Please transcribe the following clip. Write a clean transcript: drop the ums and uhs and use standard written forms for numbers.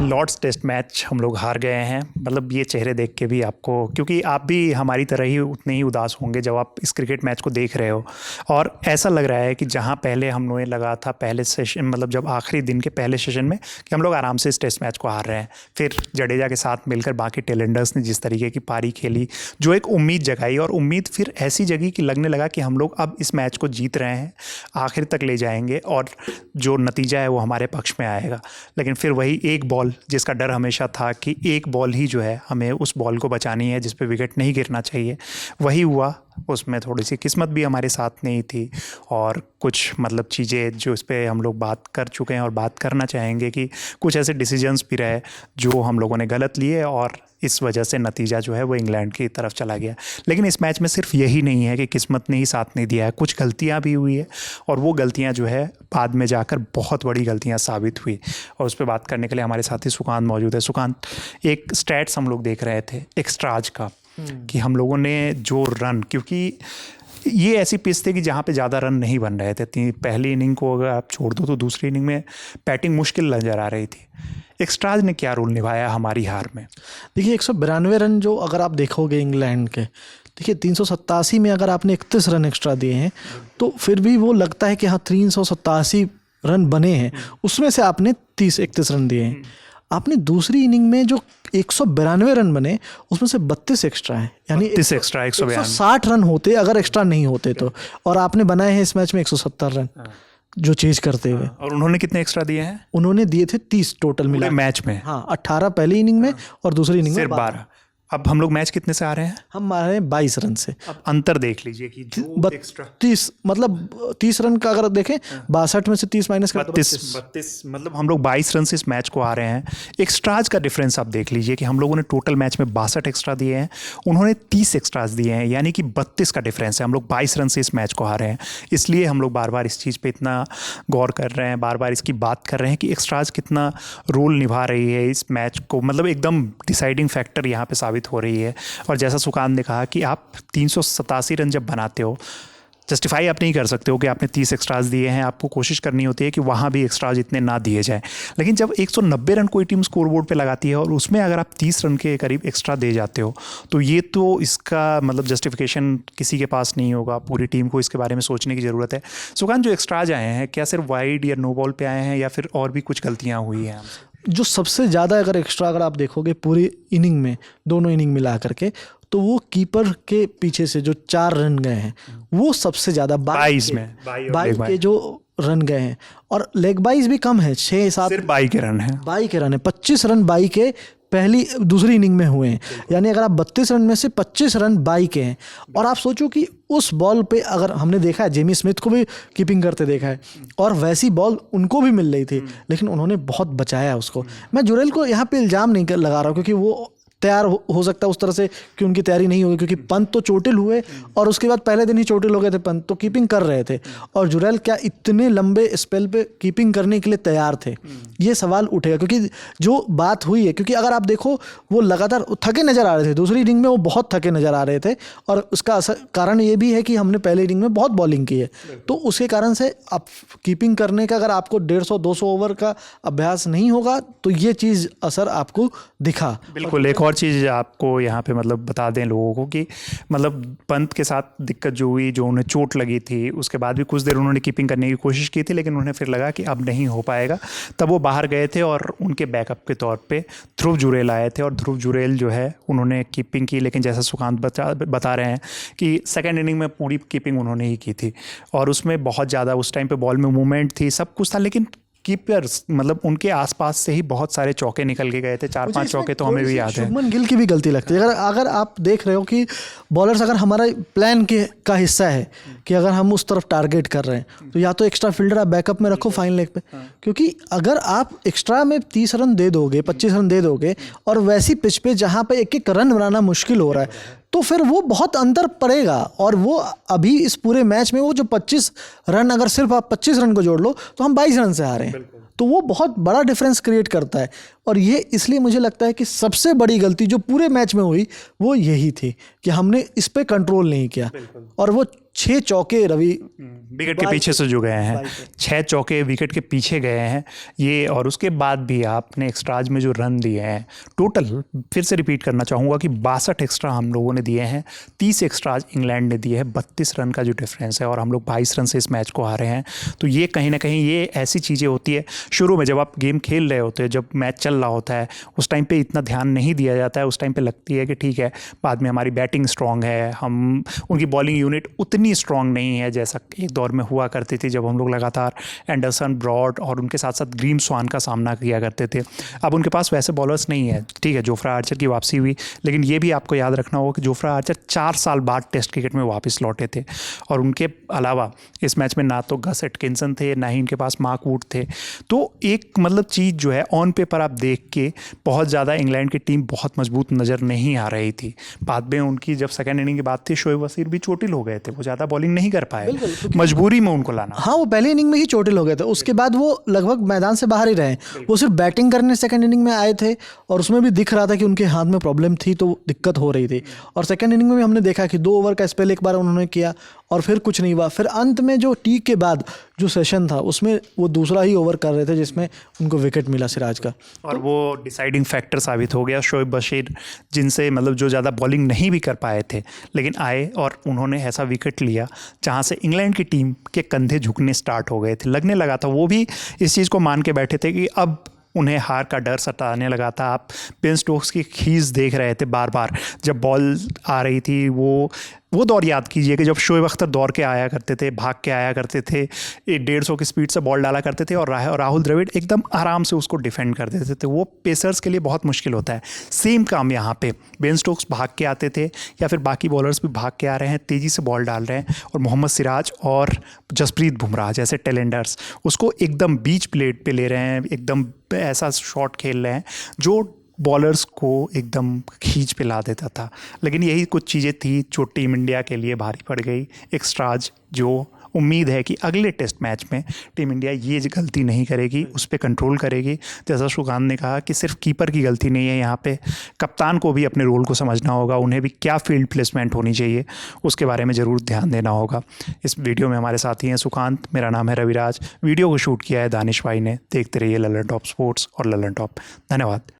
Lord's test match हम लोग हार गए हैं। मतलब ये चेहरे देख के भी आपको, क्योंकि आप भी हमारी तरह ही उतने ही उदास होंगे जब आप इस क्रिकेट मैच को देख रहे हो। और ऐसा लग रहा है कि जहां पहले हम लोगों ने लगा था पहले सेशन, मतलब जब आखिरी दिन के पहले सेशन में, कि हम लोग आराम से इस टेस्ट मैच को हार रहे हैं, फिर जडेजा के साथ मिलकर बाकी टेलेंडर्स ने जिस तरीके की पारी खेली, जो एक उम्मीद जगाई, और उम्मीद फिर ऐसी जगी कि लगने लगा कि हम लोग अब इस मैच को जीत रहे हैं, आखिर तक ले जाएंगे और जो नतीजा है वो हमारे पक्ष में आएगा। लेकिन फिर वही एक बॉल, जिसका डर हमेशा था कि एक बॉल ही जो है हमें उस बॉल को बचानी है जिस पे विकेट नहीं गिरना चाहिए, वही हुआ। उसमें थोड़ी सी किस्मत भी हमारे साथ नहीं थी, और कुछ मतलब चीज़ें जो इस पे हम लोग बात कर चुके हैं और बात करना चाहेंगे कि कुछ ऐसे डिसीजंस भी रहे जो हम लोगों ने गलत लिए, और इस वजह से नतीजा जो है वो इंग्लैंड की तरफ चला गया। लेकिन इस मैच में सिर्फ यही नहीं है कि किस्मत ने ही साथ नहीं दिया है, कुछ गलतियां भी हुई है, और वो गलतियां जो है बाद में जाकर बहुत बड़ी गलतियां साबित हुई। और उस पर बात करने के लिए हमारे साथी सुकांत मौजूद है। सुकांत, एक स्टैट्स हम लोग देख रहे थे एक्स्ट्राज का, कि हम लोगों ने जो रन, क्योंकि ये ऐसी पिच थी कि जहाँ पे ज़्यादा रन नहीं बन रहे थे, पहली इनिंग को अगर आप छोड़ दो तो दूसरी इनिंग में बैटिंग मुश्किल नज़र आ रही थी। एक्स्ट्राज ने क्या रोल निभाया हमारी हार में? देखिए 192 रन जो अगर आप देखोगे इंग्लैंड के, देखिए 387 में अगर आपने 31 रन एक्स्ट्रा दिए हैं तो फिर भी वो लगता है कि हाँ 387 रन बने हैं, उसमें से आपने 31 रन दिए हैं। आपने दूसरी इनिंग में जो 192 रन बने उसमें से 32 एक्स्ट्रा है, यानी 32 एक्स्ट्रा 160 रन होते अगर एक्स्ट्रा नहीं होते तो, और आपने बनाए हैं इस मैच में 170 रन जो चेज करते हुए। और उन्होंने कितने एक्स्ट्रा दिए हैं? उन्होंने दिए थे 30 टोटल मिला मैच में। हाँ, 18 पहली इनिंग में और दूसरी इनिंग में 12। अब हम लोग मैच कितने से आ रहे हैं? हम आ रहे हैं 22 रन से। अब अंतर देख लीजिए कि 32 मतलब 30 रन का अगर देखें 62 में से 30 माइनस कर 32 मतलब हम लोग 22 रन से इस मैच को आ रहे हैं। एक्स्ट्राज का डिफरेंस आप देख लीजिए कि हम लोगों ने टोटल मैच में 62 एक्स्ट्रा दिए हैं, उन्होंने 30 एक्स्ट्राज दिए हैं, यानी कि 32 का डिफरेंस है। हम लोग 22 रन से इस मैच को हारे हैं। इसलिए हम लोग बार बार इस चीज़ पे इतना गौर कर रहे हैं, बार बार इसकी बात कर रहे हैं कि एक्स्ट्राज कितना रोल निभा रही है इस मैच को, मतलब एकदम डिसाइडिंग फैक्टर यहाँ पे साबित हो रही है। और जैसा सुकांत ने कहा कि आप 387 रन जब बनाते हो, जस्टिफाई आप नहीं कर सकते हो कि आपने 30 एक्स्ट्राज दिए हैं, आपको कोशिश करनी होती है कि वहाँ भी एक्स्ट्राज इतने ना दिए जाएं। लेकिन जब 190 रन कोई टीम स्कोरबोर्ड पे लगाती है और उसमें अगर आप 30 रन के करीब एक्स्ट्रा दे जाते हो, तो ये तो इसका मतलब जस्टिफिकेशन किसी के पास नहीं होगा। पूरी टीम को इसके बारे में सोचने की ज़रूरत है। सुकांत, जो एक्स्ट्राज आए हैं क्या सिर्फ वाइड या नो बॉल पे आए हैं, या फिर और भी कुछ गलतियाँ हुई हैं? जो सबसे ज़्यादा अगर एक्स्ट्रा अगर आप देखोगे पूरी इनिंग में, दोनों इनिंग मिला करके, तो वो कीपर के पीछे से जो 4 रन गए हैं वो सबसे ज़्यादा 22 के जो रन गए हैं, और लेग बाइज भी कम है, 6-7 सिर्फ 22 के रन हैं। 22 के रन है, 25 रन 22 के दूसरी इनिंग में हुए हैं, यानी अगर आप 32 रन में से 25 रन 22 के हैं। और आप सोचो कि उस बॉल पे अगर हमने देखा है जेमी स्मिथ को भी कीपिंग करते देखा है, और वैसी बॉल उनको भी मिल रही थी, लेकिन उन्होंने बहुत बचाया उसको। मैं जुरेल को यहाँ पे इल्ज़ाम नहीं लगा रहा हूँ, क्योंकि वो तैयार हो सकता है उस तरह से कि उनकी तैयारी नहीं होगी, क्योंकि पंत तो चोटिल हुए और उसके बाद पहले दिन ही चोटिल हो गए थे पंत, तो कीपिंग कर रहे थे, और जुरेल क्या इतने लंबे स्पेल पे कीपिंग करने के लिए तैयार थे? ये सवाल उठेगा, क्योंकि जो बात हुई है, क्योंकि अगर आप देखो वो लगातार थके नज़र आ रहे थे, दूसरी इनिंग में वो बहुत थके नज़र आ रहे थे, और उसका कारण ये भी है कि हमने पहले इनिंग में बहुत बॉलिंग की है, तो उसके कारण से आप कीपिंग करने का अगर आपको 150-200 ओवर का अभ्यास नहीं होगा तो ये चीज़ असर आपको दिखा। बिल्कुल। एक और चीज़ आपको यहाँ पे मतलब बता दें लोगों को कि मतलब पंत के साथ दिक्कत जो हुई, जो उन्हें चोट लगी थी, उसके बाद भी कुछ देर उन्होंने कीपिंग करने की कोशिश की थी, लेकिन उन्हें फिर लगा कि अब नहीं हो पाएगा, तब वो बाहर गए थे और उनके बैकअप के तौर पे ध्रुव जुरेल आए थे। और ध्रुव जुरेल जो है उन्होंने कीपिंग की, लेकिन जैसा सुकांत बता रहे हैं कि सेकेंड इनिंग में पूरी कीपिंग उन्होंने ही की थी, और उसमें बहुत ज़्यादा उस टाइम पर बॉल में मूवमेंट थी, सब कुछ था, लेकिन कीपर्स मतलब उनके आसपास से ही बहुत सारे चौके निकल के गए थे, 4-5 चौके तो हमें भी याद है। शुभमन गिल की भी गलती लगती है। अगर आप देख रहे हो कि बॉलर्स अगर हमारा प्लान का हिस्सा है कि अगर हम उस तरफ टारगेट कर रहे हैं, तो या तो एक्स्ट्रा फील्डर आप बैकअप में रखो फाइन लेग पे, क्योंकि अगर आप एक्स्ट्रा में 30 रन दे दोगे, 25 रन दे दोगे, और वैसी पिच पे जहाँ पे एक रन बनाना मुश्किल हो रहा है, तो फिर वो बहुत अंतर पड़ेगा। और वो अभी इस पूरे मैच में वो जो 25 रन, अगर सिर्फ आप 25 रन को जोड़ लो तो हम 22 रन से हारे हैं, तो वो बहुत बड़ा डिफरेंस क्रिएट करता है। और ये इसलिए मुझे लगता है कि सबसे बड़ी गलती जो पूरे मैच में हुई वो यही थी कि हमने इस पे कंट्रोल नहीं किया, और वो 6 चौके रवि विकेट के पीछे से जो गए हैं, 6 चौके विकेट के पीछे गए हैं ये। और उसके बाद भी आपने एक्स्ट्राज में जो रन दिए हैं, टोटल फिर से रिपीट करना चाहूँगा कि 62 एक्स्ट्रा हम लोगों ने दिए हैं, 30 एक्स्ट्राज इंग्लैंड ने दिए हैं, 32 रन का जो डिफरेंस है, और हम लोग 22 रन से इस मैच को हारे हैं। तो ये कहीं ना कहीं ये ऐसी चीज़ें होती है, शुरू में जब आप गेम खेल रहे होते हैं, जब मैच चल रहा होता है, उस टाइम पे इतना ध्यान नहीं दिया जाता है। उस टाइम पे लगती है कि ठीक है, बाद में हमारी बैटिंग स्ट्रांग है, हम उनकी बॉलिंग यूनिट उतनी स्ट्रांग नहीं है जैसा एक दौर में हुआ करती थी जब हम लोग लगातार एंडरसन, ब्रॉड और उनके साथ साथ ग्रीम स्वान का सामना किया करते थे। अब उनके पास वैसे बॉलर्स नहीं है। ठीक है, जोफ्रा आर्चर की वापसी हुई, लेकिन ये भी आपको याद रखना होगा कि जोफ्रा आर्चर 4 साल बाद टेस्ट क्रिकेट में वापस लौटे थे, और उनके अलावा इस मैच में ना तो गस एटकिंसन थे, ना ही इनके पास मार्क वुड थे। तो एक मतलब चीज़ जो है ऑन पेपर आप देख के बहुत ज़्यादा इंग्लैंड की टीम बहुत मजबूत नज़र नहीं आ रही थी। बाद में उनकी जब सेकेंड इनिंग की बात थी, शोएब वसीर भी चोटिल हो गए थे, वो ज़्यादा बॉलिंग नहीं कर पाए, मजबूरी में उनको लाना। हाँ, वो पहले इनिंग में ही चोटिल हो गए थे, उसके बाद वो लगभग मैदान से बाहर ही रहे। वो सिर्फ बैटिंग करने सेकंड इनिंग में आए थे, और उसमें भी दिख रहा था कि उनके हाथ में प्रॉब्लम थी, तो दिक्कत हो रही थी। और सेकंड इनिंग में भी हमने देखा कि 2 ओवर का स्पेल एक बार उन्होंने किया, और फिर कुछ नहीं हुआ। फिर अंत में जो टी के बाद जो सेशन था, उसमें वो दूसरा ही ओवर कर रहे थे जिसमें उनको विकेट मिला सिराज का, और वो डिसाइडिंग फैक्टर साबित हो गया। शोएब बशीर, जिनसे मतलब जो ज़्यादा बॉलिंग नहीं भी कर पाए थे, लेकिन आए और उन्होंने ऐसा विकेट लिया जहाँ से इंग्लैंड की टीम के कंधे झुकने स्टार्ट हो गए थे। लगने लगा था, वो भी इस चीज़ को मान के बैठे थे कि अब उन्हें हार का डर सताने लगा था। आप बेन स्टोक्स की खींच देख रहे थे बार बार जब बॉल आ रही थी। वो दौर याद कीजिए कि जब शोएब अख्तर दौड़ के आया करते थे, भाग के आया करते थे, 150 की स्पीड से बॉल डाला करते थे, और राहुल द्रविड़ एकदम आराम से उसको डिफेंड कर देते थे। वो पेसर्स के लिए बहुत मुश्किल होता है। सेम काम यहाँ पे बेन स्टोक्स भाग के आते थे, या फिर बाकी बॉलर्स भी भाग के आ रहे हैं, तेज़ी से बॉल डाल रहे हैं, और मोहम्मद सिराज और जसप्रीत बुमराह जैसे टेलेंडर्स उसको एकदम बीच प्लेट पे ले रहे हैं, एकदम ऐसा शॉट खेल रहे हैं जो बॉलर्स को एकदम खींच पे ला देता था। लेकिन यही कुछ चीज़ें थी जो टीम इंडिया के लिए भारी पड़ गई। एक्स्ट्राज जो उम्मीद है कि अगले टेस्ट मैच में टीम इंडिया ये गलती नहीं करेगी, उस पर कंट्रोल करेगी। जैसा सुकांत ने कहा कि सिर्फ कीपर की गलती नहीं है यहाँ पे, कप्तान को भी अपने रोल को समझना होगा, उन्हें भी क्या फील्ड प्लेसमेंट होनी चाहिए उसके बारे में ज़रूर ध्यान देना होगा। इस वीडियो में हमारे साथी हैं सुकांत, मेरा नाम है रविराज। वीडियो को शूट किया है दानिश भाई ने। देखते रहिए ललन टॉप स्पोर्ट्स और ललन टॉप। धन्यवाद।